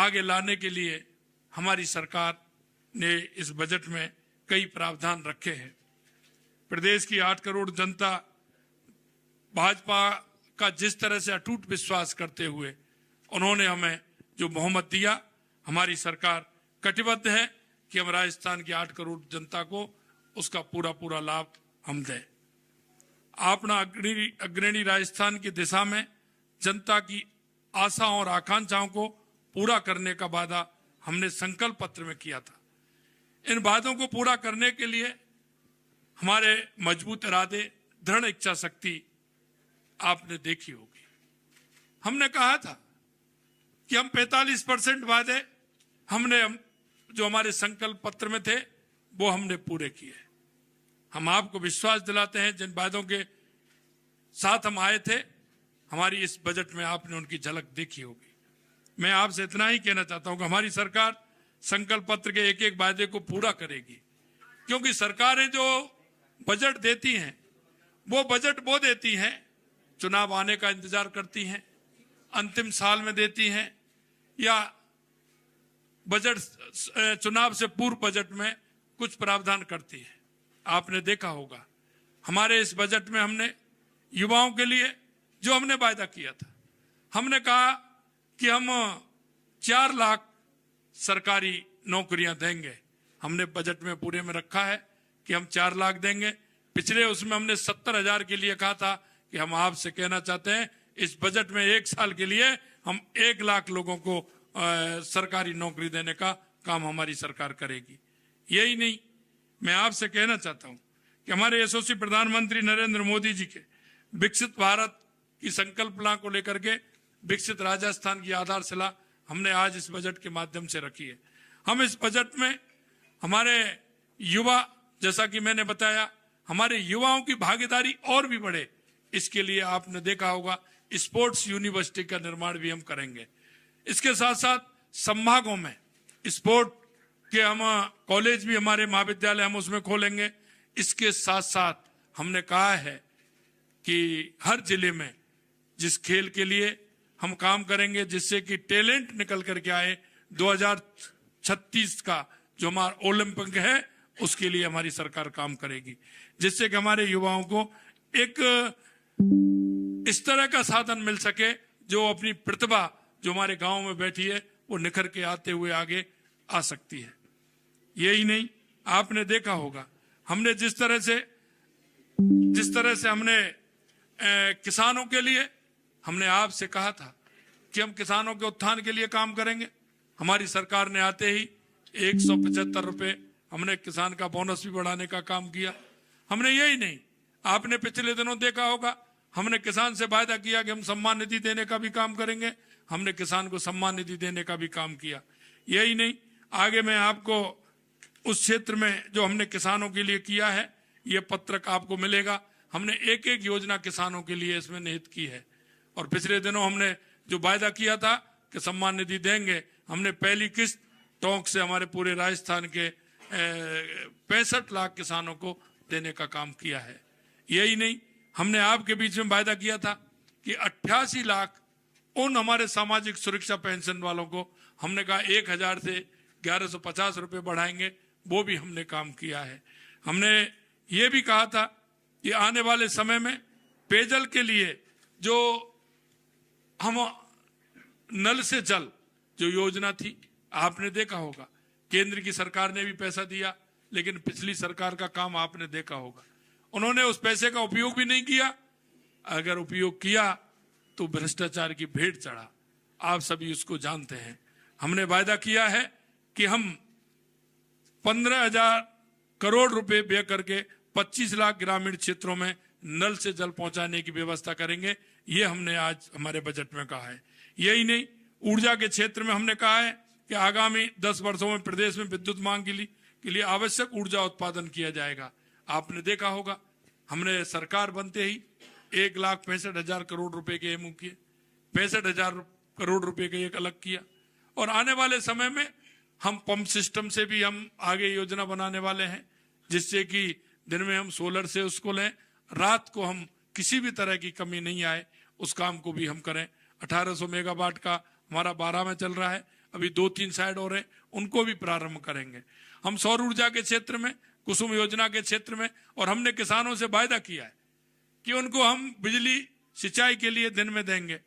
आगे लाने के लिए हमारी सरकार ने इस बजट में कई प्रावधान रखे हैं। प्रदेश की 8 करोड़ जनता भाजपा का जिस तरह से अटूट विश्वास करते हुए उन्होंने हमें जो बहुमत दिया, हमारी सरकार कटिबद्ध है कि हम राजस्थान की 8 करोड़ जनता को उसका पूरा पूरा लाभ हम दें। अपना अग्रणी राजस्थान की दिशा में जनता की आशाओं और आकांक्षाओं को पूरा करने का वादा हमने संकल्प पत्र में किया था। इन वादों को पूरा करने के लिए हमारे मजबूत इरादे, दृढ़ इच्छा शक्ति आपने देखी होगी। हमने कहा था कि हम 45% वादे हमने जो हमारे संकल्प पत्र में थे वो हमने पूरे किए। हम आपको विश्वास दिलाते हैं जिन वादों के साथ हम आए थे, हमारी इस बजट में आपने उनकी झलक देखी होगी। मैं आपसे इतना ही कहना चाहता हूं कि हमारी सरकार संकल्प पत्र के एक एक वादे को पूरा करेगी, क्योंकि सरकारें जो बजट देती हैं वो बजट वो देती हैं चुनाव आने का इंतजार करती हैं, अंतिम साल में देती हैं, या बजट चुनाव से पूर्व बजट में कुछ प्रावधान करती है। आपने देखा होगा हमारे इस बजट में हमने युवाओं के लिए जो हमने वायदा किया था, हमने कहा कि हम 4 लाख सरकारी नौकरियां देंगे। हमने बजट में पूरे में रखा है कि हम 4 लाख देंगे। पिछले उसमें हमने 70,000 के लिए कहा था कि हम आपसे कहना चाहते हैं इस बजट में 1 साल के लिए हम 1 लाख लोगों को सरकारी नौकरी देने का काम हमारी सरकार करेगी। यही नहीं, मैं आपसे कहना चाहता हूं कि हमारे यशस्वी प्रधानमंत्री नरेंद्र मोदी जी के विकसित भारत की संकल्पना को लेकर के विकसित राजस्थान की आधारशिला हमने आज इस बजट के माध्यम से रखी है। हम इस बजट में हमारे युवा, जैसा कि मैंने बताया, हमारे युवाओं की भागीदारी और भी बढ़े, इसके लिए आपने देखा होगा स्पोर्ट्स यूनिवर्सिटी का निर्माण भी हम करेंगे। इसके साथ साथ संभागों में स्पोर्ट के हम कॉलेज भी, हमारे महाविद्यालय हम उसमें खोलेंगे। इसके साथ साथ हमने कहा है कि हर जिले में जिस खेल के लिए हम काम करेंगे जिससे कि टैलेंट निकल करके आए, 2036 का जो हमारा ओलंपिक है उसके लिए हमारी सरकार काम करेगी, जिससे कि हमारे युवाओं को एक इस तरह का साधन मिल सके जो अपनी प्रतिभा जो हमारे गांव में बैठी है वो निखर के आते हुए आगे आ सकती है। यही नहीं, आपने देखा होगा हमने जिस तरह से हमने किसानों के लिए हमने आपसे कहा था कि हम किसानों के उत्थान के लिए काम करेंगे। हमारी सरकार ने आते ही 175 रुपए हमने किसान का बोनस भी बढ़ाने का काम किया। हमने यही नहीं, आपने पिछले दिनों देखा होगा हमने किसान से वायदा किया कि हम सम्मान निधि देने का भी काम करेंगे। हमने किसान को सम्मान निधि देने का भी काम किया। यही नहीं, आगे मैं आपको उस क्षेत्र में जो हमने किसानों के लिए किया है ये पत्रक आपको मिलेगा। हमने एक एक योजना किसानों के लिए इसमें निहित की है। और पिछले दिनों हमने जो वायदा किया था कि सम्मान निधि देंगे, हमने पहली किस्त टोंक से हमारे पूरे राजस्थान के 65 लाख किसानों को देने का काम किया है। यही नहीं, हमने आपके बीच में वायदा किया था कि 88 लाख उन हमारे सामाजिक सुरक्षा पेंशन वालों को हमने कहा 1000 से 1150 रुपए बढ़ाएंगे, वो भी हमने काम किया है। हमने ये भी कहा था कि आने वाले समय में पेयजल के लिए जो हम नल से जल जो योजना थी, आपने देखा होगा केंद्र की सरकार ने भी पैसा दिया, लेकिन पिछली सरकार का काम आपने देखा होगा उन्होंने उस पैसे का उपयोग भी नहीं किया। अगर उपयोग किया तो भ्रष्टाचार की भेंट चढ़ा, आप सभी उसको जानते हैं। हमने वायदा किया है कि हम 15,000 करोड़ रुपए व्यय करके 25 लाख ग्रामीण क्षेत्रों में नल से जल पहुंचाने की व्यवस्था करेंगे। ये हमने आज हमारे बजट में कहा है। यही नहीं, ऊर्जा के क्षेत्र में हमने कहा है कि आगामी 10 वर्षों में प्रदेश में विद्युत मांग के लिए आवश्यक ऊर्जा उत्पादन किया जाएगा। आपने देखा होगा हमने सरकार बनते ही 1,65,000 करोड़ रुपए के एमओ किए, 65,000 करोड़ रुपए का एक अलग किया। और आने वाले समय में हम पंप सिस्टम से भी हम आगे योजना बनाने वाले हैं, जिससे कि दिन में हम सोलर से उसको लें, रात को हम किसी भी तरह की कमी नहीं आए, उस काम को भी हम करें। 1800 मेगावाट का हमारा 12 में चल रहा है, अभी 2-3 साइड और हैं, उनको भी प्रारंभ करेंगे। हम सौर ऊर्जा के क्षेत्र में, कुसुम योजना के क्षेत्र में, और हमने किसानों से वायदा किया है कि उनको हम बिजली सिंचाई के लिए दिन में देंगे।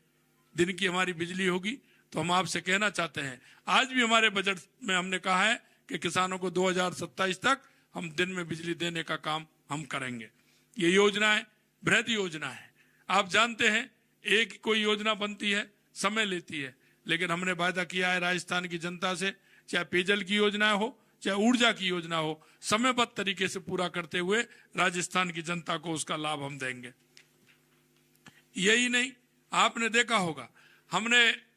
दिन की हमारी बिजली होगी। तो हम आपसे कहना चाहते हैं, आज भी हमारे बजट में हमने कहा है कि किसानों को 2027 तक हम दिन में बिजली देने का काम हम करेंगे। ये योजना है, बृहद योजना है। आप जानते हैं, एक कोई योजना बनती है, समय लेती है, लेकिन हमने वायदा किया है राजस्थान की जनता से, चाहे पेयजल की योजना हो, चाहे ऊर्जा की योजना हो, समयबद्ध तरीके से पूरा करते हुए राजस्थान की जनता को उसका लाभ हम देंगे। यही नहीं, आपने देखा होगा, हमने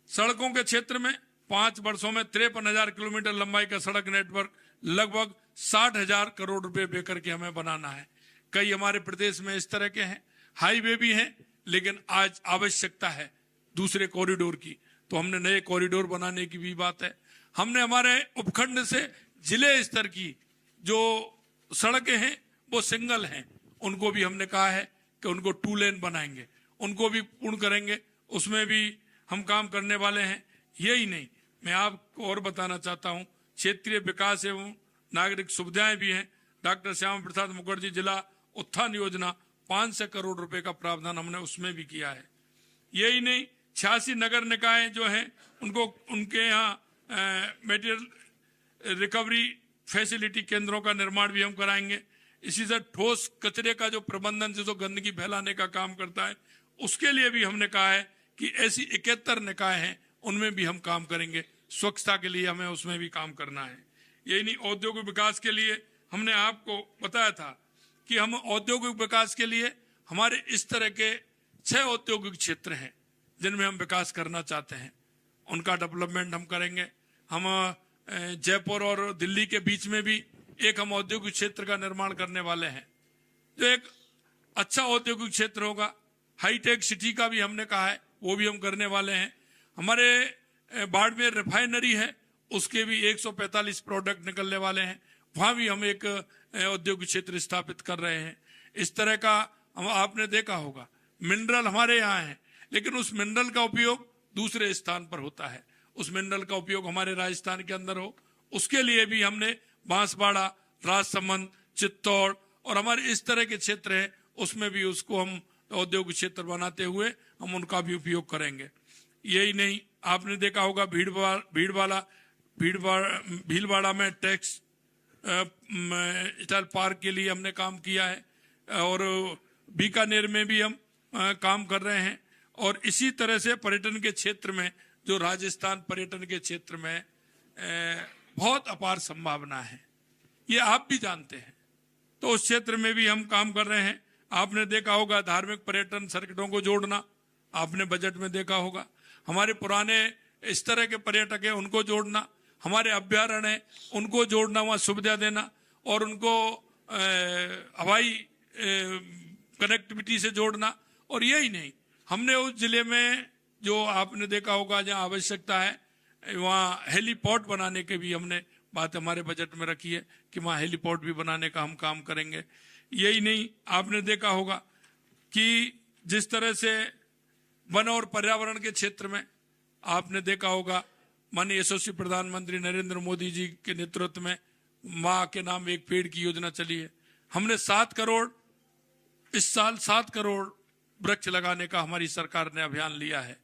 सड़कों के क्षेत्र में 5 वर्षों में 53,000 किलोमीटर लंबाई का सड़क नेटवर्क लगभग 60,000 करोड़ रुपए बेकर के हमें बनाना है। कई हमारे प्रदेश में इस तरह के हैं, हाईवे भी हैं, लेकिन आज आवश्यकता है दूसरे कॉरिडोर की, तो हमने नए कॉरिडोर बनाने की भी बात है। हमने हमारे उपखंड से जिले स्तर की जो सड़कें हैं वो सिंगल हैं, उनको भी हमने कहा है कि उनको 2 लेन बनाएंगे, उनको भी पूर्ण करेंगे, उसमें भी हम काम करने वाले हैं। यही नहीं, मैं आपको और बताना चाहता हूं, क्षेत्रीय विकास एवं नागरिक सुविधाएं भी हैं। डॉक्टर श्यामा प्रसाद मुखर्जी जिला उत्थान योजना 500 करोड़ रुपए का प्रावधान हमने उसमें भी किया है। यही नहीं, 86 नगर निकाय जो हैं उनको, उनके यहाँ मटेरियल रिकवरी फैसिलिटी केंद्रों का निर्माण भी हम कराएंगे। इसी से ठोस कचरे का जो प्रबंधन से जो गंदगी फैलाने का काम करता है, उसके लिए भी हमने कहा है कि ऐसी 71 निकाय हैं, उनमें भी हम काम करेंगे। स्वच्छता के लिए हमें उसमें भी काम करना है। यही नहीं, औद्योगिक विकास के लिए हमने आपको बताया था कि हम औद्योगिक विकास के लिए हमारे इस तरह के 6 औद्योगिक क्षेत्र हैं जिनमें हम विकास करना चाहते हैं, उनका डेवलपमेंट हम करेंगे। हम जयपुर और दिल्ली के बीच में भी एक हम औद्योगिक क्षेत्र का निर्माण करने वाले हैं, जो एक अच्छा औद्योगिक क्षेत्र होगा। हाईटेक सिटी का भी हमने कहा है, वो भी हम करने वाले हैं। हमारे बाड़मेर रिफाइनरी है, उसके भी 145 प्रोडक्ट निकलने वाले हैं, वहां भी हम एक औद्योगिक क्षेत्र स्थापित कर रहे हैं। इस तरह का हम, आपने देखा होगा, मिनरल हमारे यहाँ है, लेकिन उस मिनरल का उपयोग दूसरे स्थान पर होता है। उस मिनरल का उपयोग हमारे राजस्थान के अंदर हो, उसके लिए भी हमने बांसवाड़ा, राजसमंद, चित्तौड़ और हमारे इस तरह के क्षेत्र हैं, उसमें भी उसको हम औद्योगिक क्षेत्र बनाते हुए हम उनका भी उपयोग करेंगे। यही नहीं, आपने देखा होगा भीलवाड़ा में टैक्स पार्क के लिए हमने काम किया है, और बीकानेर में भी हम काम कर रहे हैं। और इसी तरह से पर्यटन के क्षेत्र में, जो राजस्थान पर्यटन के क्षेत्र में बहुत अपार संभावना है, ये आप भी जानते हैं, तो उस क्षेत्र में भी हम काम कर रहे हैं। आपने देखा होगा धार्मिक पर्यटन सर्किटों को जोड़ना, आपने बजट में देखा होगा। हमारे पुराने इस तरह के पर्यटक हैं, उनको जोड़ना, हमारे अभ्यारण्य है उनको जोड़ना, वहाँ सुविधा देना, और उनको हवाई कनेक्टिविटी से जोड़ना। और यही नहीं, हमने उस जिले में जो आपने देखा होगा जहाँ आवश्यकता है, वहाँ हेलीपोर्ट बनाने के भी हमने बात हमारे बजट में रखी है कि वहाँ हेलीपोर्ट भी बनाने का हम काम करेंगे। यही नहीं, आपने देखा होगा कि जिस तरह से वन और पर्यावरण के क्षेत्र में आपने देखा होगा, माननीय यशस्वी प्रधानमंत्री नरेंद्र मोदी जी के नेतृत्व में माँ के नाम एक पेड़ की योजना चली है। हमने 7 करोड़, इस साल 7 करोड़ वृक्ष लगाने का हमारी सरकार ने अभियान लिया है,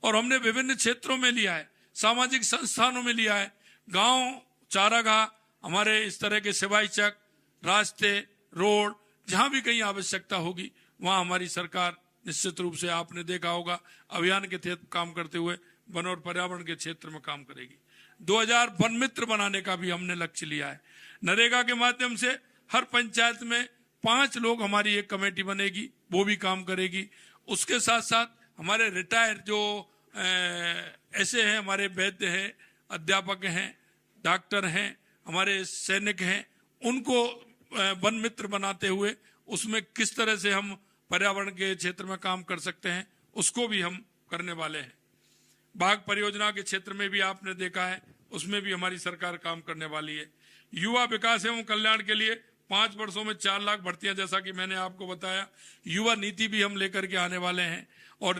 और हमने विभिन्न क्षेत्रों में लिया है, सामाजिक संस्थानों में लिया है, गांव, चारागाह, हमारे इस तरह के सिवाई चक, रास्ते, रोड, जहां भी कहीं आवश्यकता होगी वहां हमारी सरकार निश्चित रूप से, आपने देखा होगा, अभियान के तहत काम करते हुए वन और पर्यावरण के क्षेत्र में काम करेगी। 2000 वन मित्र बनाने का भी हमने लक्ष्य लिया है। नरेगा के माध्यम से हर पंचायत में 5 लोग, हमारी एक कमेटी बनेगी, वो भी काम करेगी। उसके साथ साथ हमारे रिटायर जो ऐसे हैं, हमारे वैद्य हैं, अध्यापक हैं, डॉक्टर हैं, हमारे सैनिक हैं, उनको वन मित्र बनाते हुए उसमें किस तरह से हम पर्यावरण के क्षेत्र में काम कर सकते हैं, उसको भी हम करने वाले हैं। बाघ परियोजना के क्षेत्र में भी आपने देखा है, उसमें भी हमारी सरकार काम करने वाली है। युवा विकास एवं कल्याण के लिए 5 वर्षों में 4 लाख भर्तियां, जैसा कि मैंने आपको बताया। युवा नीति भी हम लेकर के आने वाले हैं, और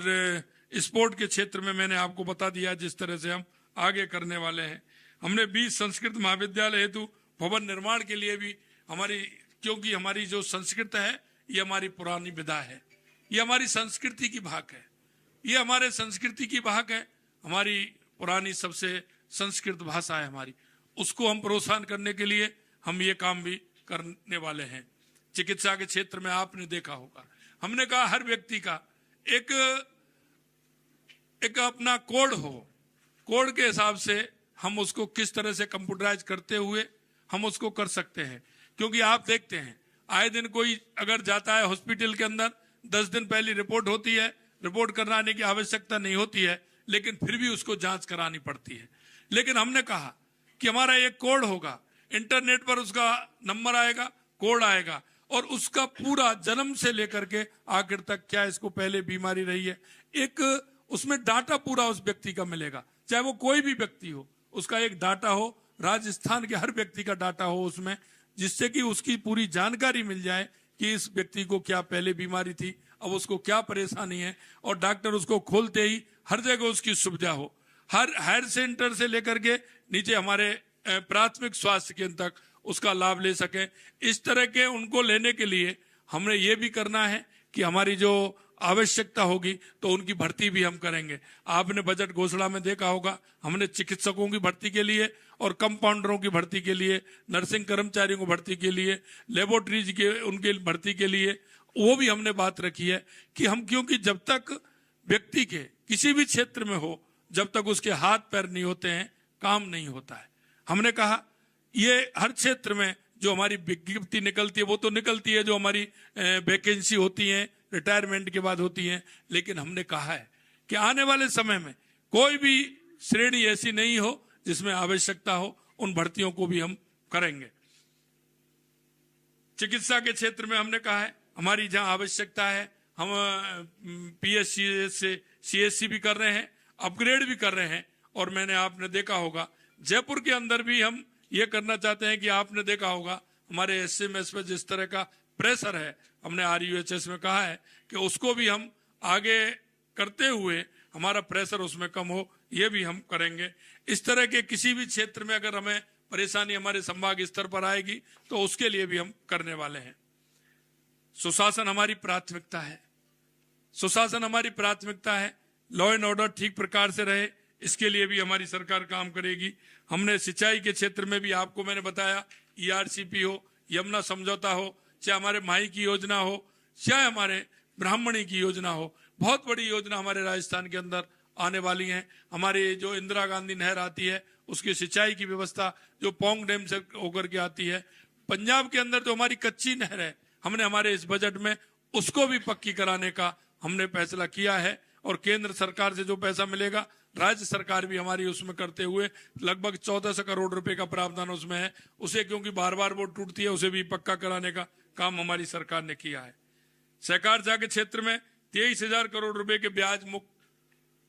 स्पोर्ट के क्षेत्र में मैंने आपको बता दिया जिस तरह से हम आगे करने वाले हैं। हमने 20 संस्कृत महाविद्यालय हेतु भवन निर्माण के लिए भी क्योंकि हमारी जो संस्कृत है ये हमारी पुरानी विधा है, ये हमारी संस्कृति की भाग है, ये हमारे संस्कृति की भाग है, हमारी पुरानी सबसे संस्कृत भाषा है हमारी, उसको हम प्रोत्साहन करने के लिए हम ये काम भी करने वाले हैं। चिकित्सा के क्षेत्र में आपने देखा होगा, हमने कहा हर व्यक्ति का एक अपना कोड हो, कोड के हिसाब से हम उसको किस तरह से कंप्यूटराइज करते हुए हम उसको कर सकते हैं। क्योंकि आप देखते हैं आए दिन कोई अगर जाता है हॉस्पिटल के अंदर, 10 दिन पहले रिपोर्ट होती है, रिपोर्ट कराने की आवश्यकता नहीं होती है, लेकिन फिर भी उसको जांच करानी पड़ती है। लेकिन हमने कहा कि हमारा एक कोड होगा, इंटरनेट पर उसका नंबर आएगा, कोड आएगा, और उसका पूरा जन्म से लेकर के आखिर तक क्या इसको पहले बीमारी रही है, एक उसमें डाटा पूरा उस व्यक्ति का मिलेगा, चाहे वो कोई भी व्यक्ति हो, उसका एक डाटा हो, राजस्थान के हर व्यक्ति का डाटा हो उसमें, जिससे कि उसकी पूरी जानकारी मिल जाए कि इस व्यक्ति को क्या पहले बीमारी थी, अब उसको क्या परेशानी है, और डॉक्टर उसको खोलते ही हर जगह उसकी सुविधा हो, हर हायर सेंटर से लेकर के नीचे हमारे प्राथमिक स्वास्थ्य केंद्र तक उसका लाभ ले सके। इस तरह के उनको लेने के लिए हमने ये भी करना है कि हमारी जो आवश्यकता होगी तो उनकी भर्ती भी हम करेंगे। आपने बजट घोषणा में देखा होगा, हमने चिकित्सकों की भर्ती के लिए और कंपाउंडरों की भर्ती के लिए, नर्सिंग कर्मचारियों की भर्ती के लिए, लेबोरेटरीज के उनके भर्ती के लिए वो भी हमने बात रखी है कि हम, क्योंकि जब तक व्यक्ति के किसी भी क्षेत्र में हो, जब तक उसके हाथ पैर नहीं होते हैं काम नहीं होता है। हमने कहा ये हर क्षेत्र में जो हमारी विज्ञप्ति निकलती है वो तो निकलती है, जो हमारी वैकेंसी होती है रिटायरमेंट के बाद होती हैं, लेकिन हमने कहा है कि आने वाले समय में कोई भी श्रेणी ऐसी नहीं हो जिसमें आवश्यकता हो, उन भर्तियों को भी हम करेंगे। चिकित्सा के क्षेत्र में हमने कहा है हमारी जहां आवश्यकता है हम पीएचसी से सीएससी भी कर रहे हैं, अपग्रेड भी कर रहे हैं, और मैंने आपने देखा होगा जयपुर के अंदर भी हम ये करना चाहते हैं कि आपने देखा होगा हमारे एसएमएस पे जिस तरह का प्रेशर है, हमने आरयूएचएस में कहा है कि उसको भी हम आगे करते हुए हमारा प्रेशर उसमें कम हो, ये भी हम करेंगे। इस तरह के किसी भी क्षेत्र में अगर हमें परेशानी हमारे संभाग स्तर पर आएगी तो उसके लिए भी हम करने वाले हैं। सुशासन हमारी प्राथमिकता है, सुशासन हमारी प्राथमिकता है, लॉ एंड ऑर्डर ठीक प्रकार से रहे, इसके लिए भी हमारी सरकार काम करेगी। हमने सिंचाई के क्षेत्र में भी आपको मैंने बताया, ईआरसीपी हो, यमुना समझौता हो, चाहे हमारे माई की योजना हो, चाहे हमारे ब्राह्मणी की योजना हो, बहुत बड़ी योजना हमारे राजस्थान के अंदर आने वाली है। हमारी जो इंदिरा गांधी नहर आती है उसकी सिंचाई की व्यवस्था जो पोंग डैम से होकर के आती है, पंजाब के अंदर जो हमारी कच्ची नहर है, हमने हमारे इस बजट में उसको भी पक्की कराने का हमने फैसला किया है, और केंद्र सरकार से जो पैसा मिलेगा राज्य सरकार भी हमारी उसमें करते हुए लगभग 1400 करोड़ रुपए का प्रावधान उसमें है, उसे क्योंकि बार बार वो टूटती है उसे भी पक्का कराने का काम हमारी सरकार ने किया है। सहकारिता के क्षेत्र में 23,000 करोड़ रुपए के ब्याज मुक्त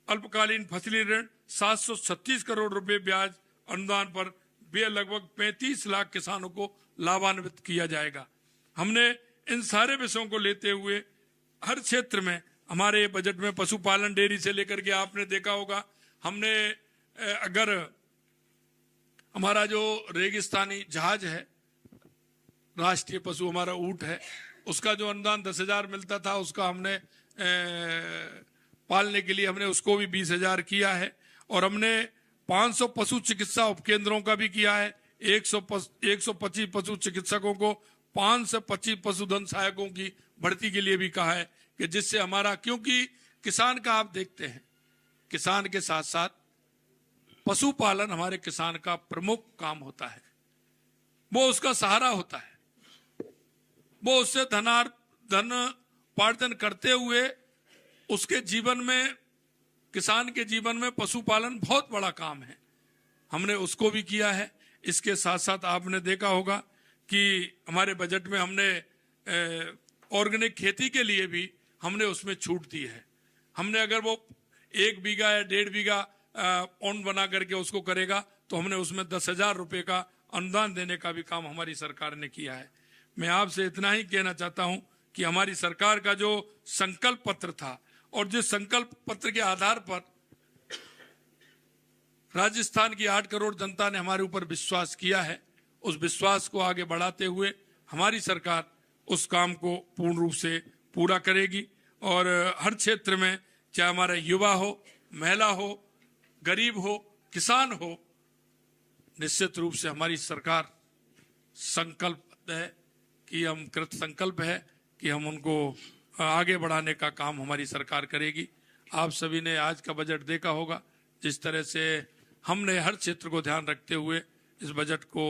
अल्पकालीन फसली ऋण, 736 करोड़ रुपए ब्याज अनुदान पर लगभग 35 लाख किसानों को लाभान्वित किया जाएगा। हमने इन सारे विषयों को लेते हुए हर क्षेत्र में हमारे बजट में पशुपालन डेयरी से लेकर के आपने देखा होगा, हमने अगर हमारा जो रेगिस्तानी जहाज है, राष्ट्रीय पशु हमारा ऊंट है, उसका जो अनुदान 10,000 मिलता था उसका हमने पालने के लिए हमने उसको भी 20,000 किया है, और हमने 500 पशु चिकित्सा उपकेंद्रों का भी किया है। 125 पशु चिकित्सकों को 525 पशुधन सहायकों की भर्ती के लिए भी कहा है कि जिससे हमारा, क्योंकि किसान का आप देखते हैं, किसान के साथ साथ पशुपालन हमारे किसान का प्रमुख काम होता है, वो उसका सहारा होता है, वो उससे धन उपार्जन करते हुए उसके जीवन में, किसान के जीवन में पशुपालन बहुत बड़ा काम है, हमने उसको भी किया है। इसके साथ साथ आपने देखा होगा कि हमारे बजट में हमने ऑर्गेनिक खेती के लिए भी हमने उसमें छूट दी है। हमने अगर वो 1 बीघा या 1.5 बीघा पौंड बना करके उसको करेगा तो हमने उसमें 10,000 रुपए का अनुदान देने का भी काम हमारी सरकार ने किया है। मैं आपसे इतना ही कहना चाहता हूं कि हमारी सरकार का जो संकल्प पत्र था और जिस संकल्प पत्र के आधार पर राजस्थान की 8 करोड़ जनता ने हमारे ऊपर विश्वास किया है, उस विश्वास को आगे बढ़ाते हुए हमारी सरकार उस काम को पूर्ण रूप से पूरा करेगी। और हर क्षेत्र में, चाहे हमारा युवा हो, महिला हो, गरीब हो, किसान हो, निश्चित रूप से हमारी सरकार संकल्प है कि हम कृत संकल्प है कि हम उनको आगे बढ़ाने का काम हमारी सरकार करेगी। आप सभी ने आज का बजट देखा होगा, जिस तरह से हमने हर क्षेत्र को ध्यान रखते हुए इस बजट को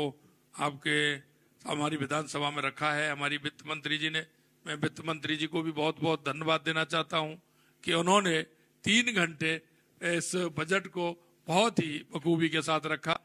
हमारी विधानसभा में रखा है। हमारी वित्त मंत्री जी ने, मैं वित्त मंत्री जी को भी बहुत बहुत धन्यवाद देना चाहता हूं कि उन्होंने 3 घंटे इस बजट को बहुत ही बखूबी के साथ रखा।